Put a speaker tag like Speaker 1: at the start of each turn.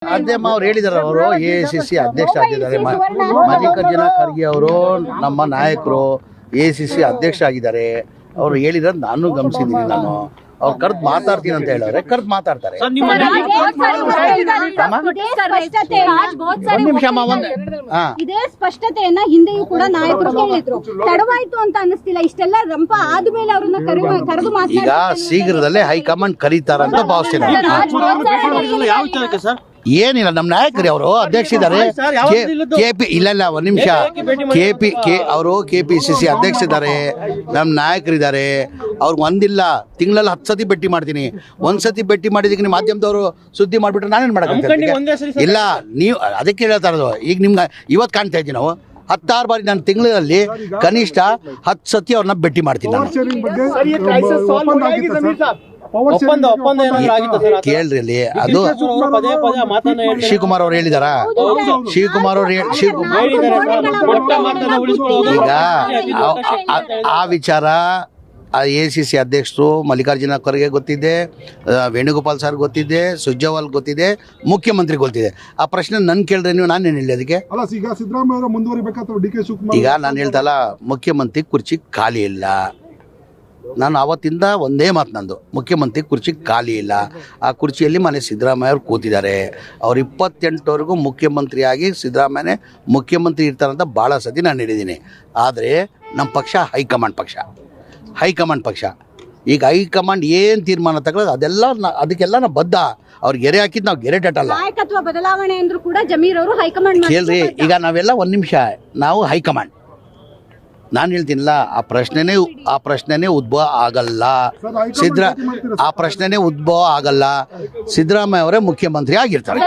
Speaker 1: ಅದೇಮ್ಮ ಅವ್ರು ಹೇಳಿದಾರೆ, ಅವರು AICC ಅಧ್ಯಕ್ಷ ಆಗಿದ್ದಾರೆ. ಮಲ್ಲಿಕಾರ್ಜುನ ಖರ್ಗೆ ಅವರು ನಮ್ಮ ನಾಯಕರು AICC ಅಧ್ಯಕ್ಷ ಆಗಿದ್ದಾರೆ. ಅವರು ಹೇಳಿದ್ರೆ ನಾನು ಗಮನಿಸಿದ್ದೀನಿ. ನಾನು ಅವ್ರು ಕರೆದು ಮಾತಾಡ್ತೀನಿ ಅಂತ ಹೇಳಿದ್ರೆ ಕರೆದು ಮಾತಾಡ್ತಾರೆ. ಒಂದ್ ನಿಮಿಷ
Speaker 2: ಇದೇ ಸ್ಪಷ್ಟತೆಯನ್ನ ಹಿಂದೆಯೂ ಕೂಡ ನಾಯಕರು ಕೇಳಿದ್ರು. ತಡವಾಯ್ತು ಅಂತ ಅನ್ನಿಸ್ತಿಲ್ಲ, ಇಷ್ಟೆಲ್ಲ ರಂಪ ಆದ್ಮೇಲೆ ಅವ್ರನ್ನ ಕರೆದು ಮಾತಾಡಿ
Speaker 1: ಈಗ ಶೀಘ್ರದಲ್ಲೇ ಹೈಕಮಾಂಡ್ ಕರೀತಾರಂತ ಭಾವಿಸ್ತೀನಿ. ಏನಿಲ್ಲ, ನಮ್ಮ ನಾಯಕರು ಅವರು ಅಧ್ಯಕ್ಷ ಇದ್ದಾರೆ. KP ಇಲ್ಲ ಒಂದ್ ನಿಮಿಷ, ಅವರು KPCC ಅಧ್ಯಕ್ಷ ಇದ್ದಾರೆ, ನಮ್ಮ ನಾಯಕರಿದ್ದಾರೆ. ಅವ್ರಿಗೆ ಒಂದಿಲ್ಲ, ತಿಂಗಳಲ್ಲಿ 10 ಸತಿ ಭೇಟಿ ಮಾಡ್ತೀನಿ. ಒಂದ್ಸತಿ ಭೇಟಿ ಮಾಡಿದಕ್ಕೆ ನಿಮ್ಮ ಮಾಧ್ಯಮದವರು ಸುದ್ದಿ ಮಾಡಿಬಿಟ್ರೆ ನಾನೇನು ಮಾಡಕ್ಕೆ ಇಲ್ಲ. ನೀವು ಅದಕ್ಕೆ ಹೇಳ್ತಾ ಇರೋದು. ಈಗ ನಿಮ್ಗೆ ಇವತ್ತು ಕಾಣ್ತಾ ಇದ್ದೀವಿ ನಾವು 16 ಬಾರಿ ನಾನು ತಿಂಗಳಲ್ಲಿ ಕನಿಷ್ಠ 10 ಸತಿ ಅವ್ರನ್ನ ಭೇಟಿ ಮಾಡ್ತೀನಿ ನಾನು. ಕೇಳ್ರಿ ಅಲ್ಲಿ, ಅದು ಶಿವಕುಮಾರ್ ಅವ್ರು ಹೇಳಿದಾರ. ಈಗ ಆ ವಿಚಾರ AICC ಅಧ್ಯಕ್ಷರು ಮಲ್ಲಿಕಾರ್ಜುನ ಖರ್ಗೆ ಗೊತ್ತಿದೆ, ವೇಣುಗೋಪಾಲ್ ಸರ್ ಗೊತ್ತಿದೆ, ಸುರ್ಜೇವಾಲ್ ಗೊತ್ತಿದೆ, ಮುಖ್ಯಮಂತ್ರಿ ಗೊತ್ತಿದೆ. ಆ ಪ್ರಶ್ನೆ ನನ್ ಕೇಳಿದ್ರೆ ನೀವು ನಾನೇನು ಹೇಳಿ ಅದಕ್ಕೆ? ಈಗ ನಾನು ಹೇಳ್ತಲ್ಲ, ಮುಖ್ಯಮಂತ್ರಿ ಕುರ್ಚಿ ಖಾಲಿ ಇಲ್ಲ. ನಾನು ಅವತ್ತಿಂದ ಒಂದೇ ಮಾತು ನಂದು, ಮುಖ್ಯಮಂತ್ರಿ ಕುರ್ಚಿ ಖಾಲಿ ಇಲ್ಲ. ಆ ಕುರ್ಚಿಯಲ್ಲಿ ಮನೆ ಸಿದ್ದರಾಮಯ್ಯ ಅವರು ಕೂತಿದ್ದಾರೆ. ಅವ್ರು 28ವರೆಗೂ ಮುಖ್ಯಮಂತ್ರಿಯಾಗಿ ಸಿದ್ದರಾಮಯ್ಯನೇ ಮುಖ್ಯಮಂತ್ರಿ ಇರ್ತಾರಂತ ಭಾಳ ಸತಿ ನಾನು ಹೇಳಿದ್ದೀನಿ. ಆದರೆ ನಮ್ಮ ಪಕ್ಷ ಹೈಕಮಾಂಡ್ ಪಕ್ಷ. ಈಗ ಹೈಕಮಾಂಡ್ ಏನು ತೀರ್ಮಾನ ತಗೊಳ್ಳೋದು ಅದಕ್ಕೆಲ್ಲ ನಾವು ಬದ್ಧ. ಅವ್ರಿಗೆ ಗೆರೆ ಹಾಕಿದ್ದು ನಾವು ಗೆರೆ ಡಟ್ಟಲ್ಲ.
Speaker 2: ನಾಯಕತ್ವ ಬದಲಾವಣೆ ಅಂದ್ರೂ ಕೂಡ ಜಮೀರ್ ಅವರು ಹೈಕಮಾಂಡ್
Speaker 1: ಕೇಳ್ರಿ, ಈಗ ನಾವೆಲ್ಲ ಒಂದ್ ನಿಮಿಷ, ನಾವು ಹೈಕಮಾಂಡ್. ನಾನು ಹೇಳ್ತೀನಿಲ್ಲ, ಆ ಪ್ರಶ್ನೆನೇ ಉದ್ಭವ ಆಗಲ್ಲ. ಆ ಪ್ರಶ್ನೆನೇ ಉದ್ಭವ ಆಗಲ್ಲ. ಸಿದ್ದರಾಮಯ್ಯ ಅವರೇ ಮುಖ್ಯಮಂತ್ರಿ ಆಗಿರ್ತಾರೆ.